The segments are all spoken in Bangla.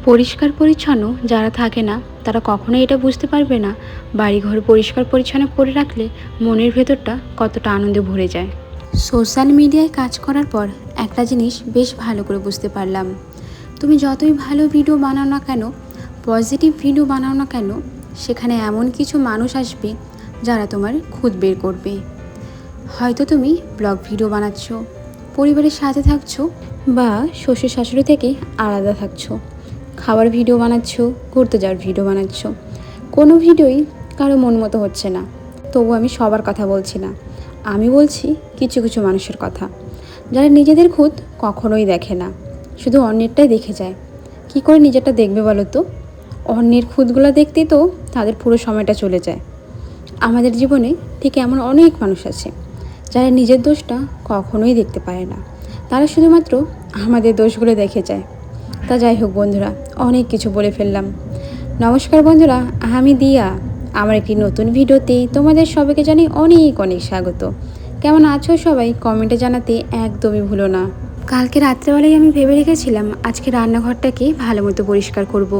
পরিষ্কার পরিচ্ছন্ন যারা থাকে না তারা কখনোই এটা বুঝতে পারবে না বাড়িঘর পরিষ্কার পরিচ্ছন্ন করে রাখলে মনের ভেতরটা কতটা আনন্দে ভরে যায়। সোশ্যাল মিডিয়ায় কাজ করার পর একটা জিনিস বেশ ভালো করে বুঝতে পারলাম, তুমি যতই ভালো ভিডিও বানাও না কেন, পজিটিভ ভিডিও বানাও না কেন, সেখানে এমন কিছু মানুষ আসবে যারা তোমার খুঁত বের করবে। হয়তো তুমি ব্লগ ভিডিও বানাচ্ছ, পরিবারের সাথে থাকছো, বা শ্বশুর শাশুড়ি থেকে আলাদা থাকছো, খাবার ভিডিও বানাচ্ছ, ঘুরতে যাওয়ার ভিডিও বানাচ্ছ, কোনো ভিডিওই কারো মন মতো হচ্ছে না। তবু আমি সবার কথা বলছি না, আমি বলছি কিছু কিছু মানুষের কথা, যারা নিজেদের খুঁত কখনোই দেখে না, শুধু অন্যেরটাই দেখে যায়। কি করে নিজেরটা দেখবে বলো তো? অন্যের খুঁতগুলো দেখতেই তো তাদের পুরো সময়টা চলে যায়। আমাদের জীবনে ঠিক এমন অনেক মানুষ আছে যারা নিজের দোষটা কখনোই দেখতে পারে না, তারা শুধুমাত্র আমাদের দোষগুলো দেখে যায়। তা যাই হোক বন্ধুরা, অনেক কিছু বলে ফেললাম। নমস্কার বন্ধুরা, আমি দিয়া। আমার একটি নতুন ভিডিওতে তোমাদের সবাইকে জানাই অনেক অনেক স্বাগত। কেমন আছো সবাই কমেন্টে জানাতে একদমই ভুলো না। কালকে রাত্রেবেলায় আমি ভেবে রেখেছিলাম আজকে রান্নাঘরটাকে ভালো মতো পরিষ্কার করব।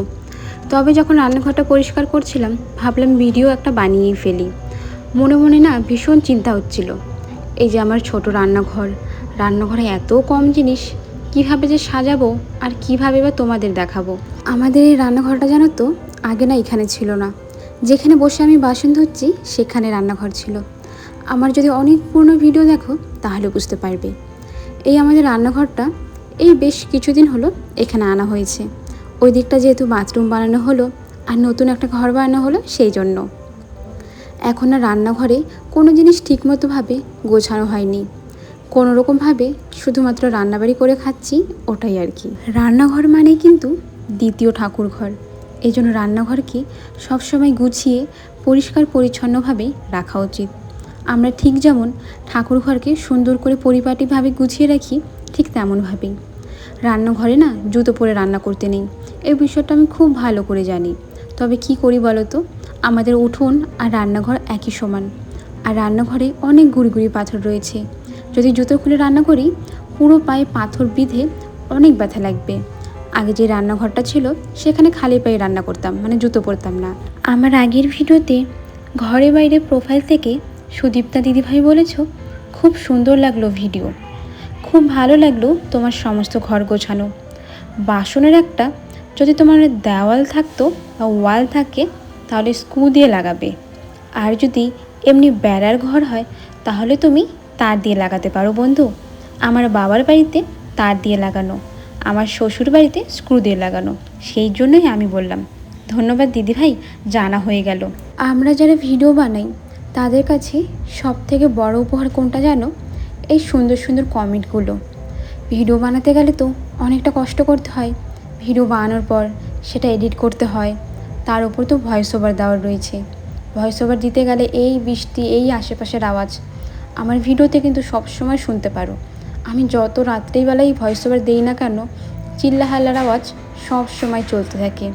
তবে যখন রান্নাঘরটা পরিষ্কার করছিলাম ভাবলাম ভিডিও একটা বানিয়েই ফেলি। মনে মনে না ভীষণ চিন্তা হচ্ছিল, এই যে আমার ছোট রান্নাঘরে এত কম জিনিস, কিভাবে যে সাজাবো আর কিভাবে বা তোমাদের দেখাবো। আমাদের এই রান্নাঘরটা জানো তো আগে না এখানে ছিল না, যেখানে বসে আমি বাসন ধুচ্ছি সেখানে রান্নাঘর ছিল। আমার যদি অনেক পুরনো ভিডিও দেখো তাহলে বুঝতে পারবে। এই আমাদের রান্নাঘরটা এই বেশ কিছুদিন হলো এখানে আনা হয়েছে। ওই দিকটা যেহেতু বাথরুম বানানো হলো আর নতুন একটা ঘর বানানো হলো, সেই জন্য এখন আর রান্নাঘরে কোনো জিনিস ঠিকমতোভাবে গোছানো হয়নি। কোনো রকমভাবে শুধুমাত্র রান্নাবাড়ি করে খাচ্ছি, ওটাই আর কি। রান্নাঘর মানেই কিন্তু দ্বিতীয় ঠাকুর ঘর। এই জন্য রান্নাঘরকে সবসময় গুছিয়ে পরিষ্কার পরিচ্ছন্নভাবে রাখা উচিত। আমরা ঠিক যেমন ঠাকুর ঘরকে সুন্দর করে পরিপাটিভাবে গুছিয়ে রাখি, ঠিক তেমনভাবেই রান্নাঘরে না জুতো পরে রান্না করতে নেই। এই বিষয়টা আমি খুব ভালো করে জানি। তবে কি করি বলো তো, আমাদের উঠোন আর রান্নাঘর একই সমান, আর রান্নাঘরে অনেক গুড়ি পাথর রয়েছে। যদি জুতো খুলে রান্না করি পুরো পায়ে পাথর বিঁধে অনেক ব্যথা লাগবে। আগে যে রান্নাঘরটা ছিল সেখানে খালি পায়ে রান্না করতাম, মানে জুতো পরতাম না। আমার আগের ভিডিওতে ঘরে বাইরে প্রোফাইল থেকে সুদীপ্তা দিদিভাই বলেছ, খুব সুন্দর লাগলো ভিডিও, খুব ভালো লাগলো তোমার সমস্ত ঘর গোছানো। বাসনের একটা যদি তোমার দেওয়াল থাকতো বা ওয়াল থাকে তাহলে স্ক্রু দিয়ে লাগাবে, আর যদি এমনি বেড়ার ঘর হয় তাহলে তুমি তার দিয়ে লাগাতে পারো বন্ধু। আমার বাবার বাড়িতে তার দিয়ে লাগানো, আমার শ্বশুর বাড়িতে স্ক্রু দিয়ে লাগানো, সেই জন্যই আমি বললাম। ধন্যবাদ দিদিভাই, জানা হয়ে গেল। আমরা যারা ভিডিও বানাই তাদের কাছে সবথেকে বড় উপহার কোনটা জানো? এই সুন্দর সুন্দর কমেন্টগুলো। ভিডিও বানাতে গেলে তো অনেকটা কষ্ট করতে হয়, ভিডিও বানানোর পর সেটা এডিট করতে হয়, তার উপর তো ভয়েস ওভার দেওয়ার রয়েছে। ভয়েস ওভার দিতে গেলে এই বৃষ্টি, এই আশেপাশের আওয়াজ আমার ভিডিওতে কিন্তু সবসময় শুনতে পারো। আমি যত রাত্রিবেলাই ভয়েস ওভার দিই না কেন, চিল্লাহাল্লার আওয়াজ সব সময় চলতে থাকে।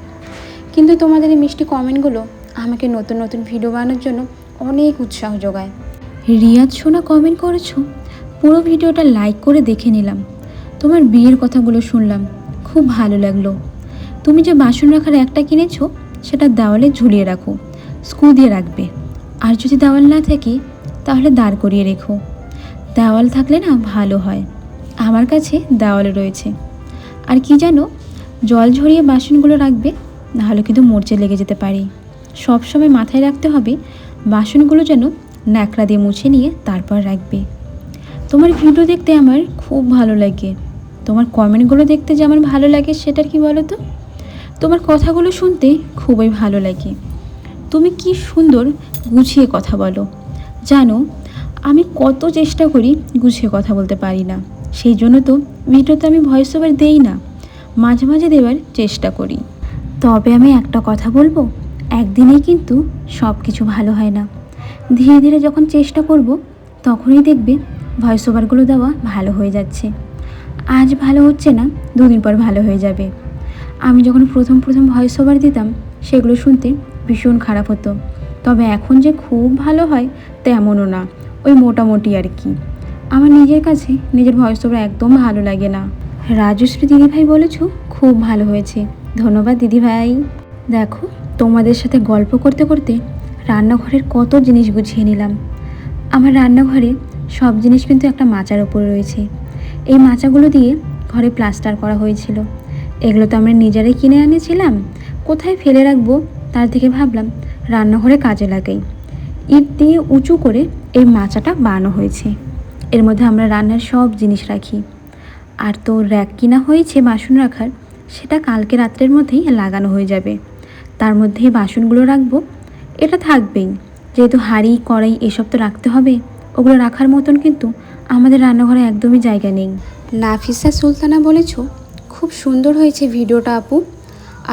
কিন্তু তোমাদের এই মিষ্টি কমেন্টগুলো আমাকে নতুন নতুন ভিডিও বানানোর জন্য অনেক উৎসাহ যোগায়। রিয়াজ সোনা কমেন্ট করেছো, পুরো ভিডিওটা লাইক করে দেখে নিলাম, তোমার বিয়ের কথাগুলো শুনলাম, খুব ভালো লাগলো। তুমি যে বাসন রাখার একটা কিনেছো সেটা দেওয়ালে ঝুলিয়ে রাখো, স্ক্রু দিয়ে রাখবে। আর যদি দেওয়াল না থাকে তাহলে দাঁড় করিয়ে রেখো। দেওয়াল থাকলে না ভালো হয়, আমার কাছে দেওয়ালে রয়েছে। আর কি জানো, জল ঝরিয়ে বাসনগুলো রাখবে, নাহলে কিন্তু মরচে লেগে যেতে পারে। সবসময় মাথায় রাখতে হবে বাসনগুলো যেন ন্যাকড়া দিয়ে মুছে নিয়ে তারপর রাখবে। তোমার ভিডিও দেখতে আমার খুব ভালো লাগে, তোমার কমেন্টগুলো দেখতে যে আমার ভালো লাগে সেটার কি বলো তো, তোমার কথাগুলো শুনতে খুবই ভালো লাগে। তুমি কি সুন্দর গুছিয়ে কথা বলো। জানো আমি কত চেষ্টা করি গুছিয়ে কথা বলতে পারি না, সেই জন্য তো ভিডিওতে আমি ভয়েস ওভার দেই না, মাঝে মাঝে দেওয়ার চেষ্টা করি। তবে আমি একটা কথা বলবো, একদিনেই কিন্তু সব কিছু ভালো হয় না। ধীরে ধীরে যখন চেষ্টা করব তখনই দেখবে ভয়েস ওভারগুলো দেওয়া ভালো হয়ে যাচ্ছে। আজ ভালো হচ্ছে না, দুদিন পর ভালো হয়ে যাবে। আমি যখন প্রথম ভয়েস ওভার দিতাম সেগুলো শুনতে ভীষণ খারাপ হতো, তবে এখন যে খুব ভালো হয় তেমনও না, ওই মোটামুটি আর কি। আমার নিজের কাছে নিজের ভয়েস ওভার একদম ভালো লাগে না। রাজশ্রী দিদিভাই বলেছো খুব ভালো হয়েছে, ধন্যবাদ দিদিভাই। দেখো, তোমাদের সাথে গল্প করতে করতে রান্নাঘরের কত জিনিস গুছিয়ে নিলাম। আমার রান্নাঘরে সব জিনিস কিন্তু একটা মাচার ওপরে রয়েছে। এই মাচাগুলো দিয়ে ঘরে প্লাস্টার করা হয়েছিল। এগুলো তো আমরা নিজেরাই কিনে আনিয়েছিলাম, কোথায় ফেলে রাখবো, তার থেকে ভাবলাম রান্নাঘরে কাজে লাগাই। ইট দিয়ে উঁচু করে এই মাচাটা বানানো হয়েছে। এর মধ্যে আমরা রান্নার সব জিনিস রাখি। আর তো র্যাক কিনা হয়েছে বাসন রাখার, সেটা কালকে রাত্রের মধ্যেই লাগানো হয়ে যাবে। তার মধ্যেই বাসনগুলো রাখবো। এটা থাকবেই, যেহেতু হাঁড়ি কড়াই এসব তো রাখতে হবে। ওগুলো রাখার মতন কিন্তু আমাদের রান্নাঘরে একদমই জায়গা নেই। নাফিসা সুলতানা বলেছ, খুব সুন্দর হয়েছে ভিডিওটা আপু,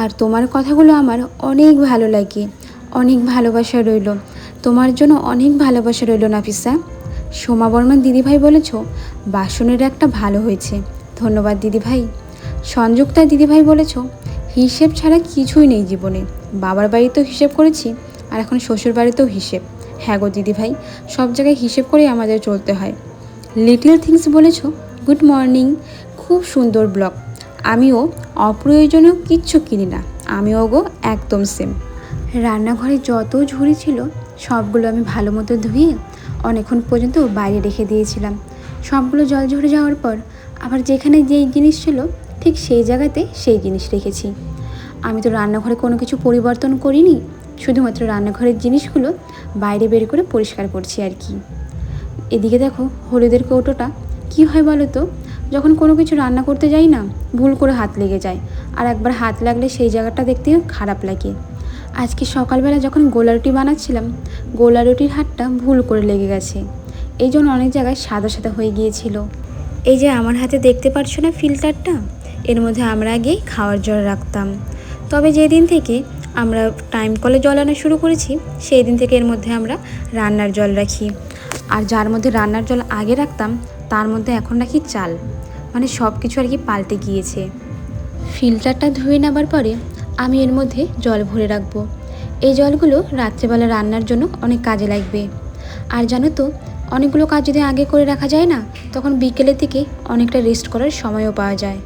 আর তোমার কথাগুলো আমার অনেক ভালো লাগে। অনেক ভালোবাসা রইল, তোমার জন্য অনেক ভালোবাসা রইল নাফিসা। সোমা বর্মন দিদিভাই বলেছ, বাসনের একটা ভালো হয়েছে, ধন্যবাদ দিদিভাই। সংযুক্তা দিদিভাই বলেছ, হিসেব ছাড়া কিছুই নেই জীবনে। বাবার বাড়িতেও হিসেব করেছি, আর এখন শ্বশুর বাড়িতেও হিসেব। হ্যাঁ গো দিদিভাই, সব জায়গায় হিসেব করেই আমাদের চলতে হয়। লিটল থিংস বলেছ, গুড মর্নিং, খুব সুন্দর ব্লগ। আমিও অপ্রয়োজনীয় কিচ্ছু কিনি না, আমিও গো একদম সেম। রান্নাঘরে যত ঝুড়ি ছিল সবগুলো আমি ভালো মতো ধুয়ে অনেকক্ষণ পর্যন্ত বাইরে রেখে দিয়েছিলাম। সবগুলো জল ঝরে যাওয়ার পর আবার যেখানে যেই জিনিস ছিল ঠিক সেই জায়গাতে সেই জিনিস রেখেছি। আমি তো রান্নাঘরে কোনো কিছু পরিবর্তন করিনি, শুধুমাত্র রান্নাঘরের জিনিসগুলো বাইরে বের করে পরিষ্কার করছি আর কি। এদিকে দেখো, হলুদের কৌটোটা কি হয় বলো তো, যখন কোনো কিছু রান্না করতে যাই না, ভুল করে হাত লেগে যায়, আর একবার হাত লাগলে সেই জায়গাটা দেখতে খারাপ লাগে। আজকে সকালবেলা যখন গোলা রুটি বানাচ্ছিলাম, গোলা রুটির হাতটা ভুল করে লেগে গেছে, এই জন্য অনেক জায়গায় সাদা সাদা হয়ে গিয়েছিল। এই যে আমার হাতে দেখতে পাচ্ছ না ফিল্টারটা, এর মধ্যে আমরা আগে খাওয়ার জল রাখতাম। তবে যেদিন থেকে আমরা টাইম কলে জল আনা শুরু করেছি, সেই দিন থেকে এর মধ্যে আমরা রান্নার জল রাখি। আর যার মধ্যে রান্নার জল আগে রাখতাম, তার মধ্যে এখন রাখি চাল। মানে সব কিছু আর কি পাল্টে গিয়েছে। ফিল্টারটা ধুয়ে নেবার পরে আমি এর মধ্যে জল ভরে রাখবো। এই জলগুলো রাত্রেবেলা রান্নার জন্য অনেক কাজে লাগবে। আর জানো তো, অনেকগুলো কাজ যদি আগে করে রাখা যায় না, তখন বিকেলের দিকে অনেকটা রেস্ট করার সময়ও পাওয়া যায়।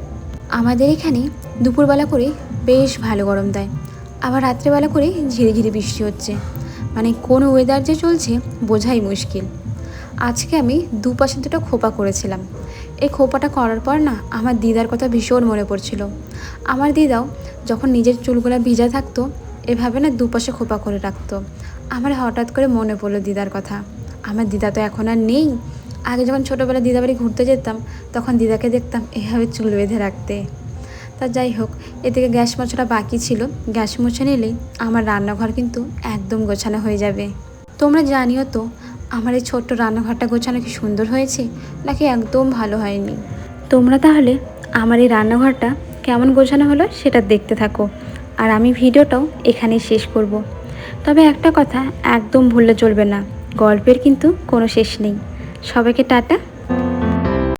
আমাদের এখানে দুপুরবেলা করে বেশ ভালো গরম দেয়, আবার রাত্রেবেলা করে ঝিরে ঝিরে বৃষ্টি হচ্ছে। মানে কোন ওয়েদার যে চলছে বোঝাই মুশকিল। আজকে আমি দুপাশে দুটো খোপা করেছিলাম। এই খোপাটা করার পর না আমার দিদার কথা ভীষণ মনে পড়ছিল। আমার দিদাও যখন নিজের চুলগুলো ভিজা থাকতো, এভাবে না দুপাশে খোপা করে রাখতো। আমার হঠাৎ করে মনে পড়লো দিদার কথা। আমার দিদা তো এখন আর নেই। আগে যখন ছোটোবেলায় দিদা বাড়ি ঘুরতে যেতাম, তখন দিদাকে দেখতাম এভাবে চুল বেঁধে রাখতে। তা যাই হোক, এদিকে গ্যাস মোছাটা বাকি ছিল। গ্যাস মুছে নিলেই আমার রান্নাঘর কিন্তু একদম গোছানো হয়ে যাবে। তোমরা জানিও তো, আমার এই ছোট্ট রান্নাঘরটা গোছানো কি সুন্দর হয়েছে নাকি একদম ভালো হয়নি। তোমরা তাহলে আমার এই রান্নাঘরটা কেমন গোছানো হলো সেটা দেখতে থাকো, আর আমি ভিডিওটাও এখানেই শেষ করব। তবে একটা কথা একদম ভুললে চলবে না, গল্পের কিন্তু কোনো শেষ নেই। সবাইকে টাটা।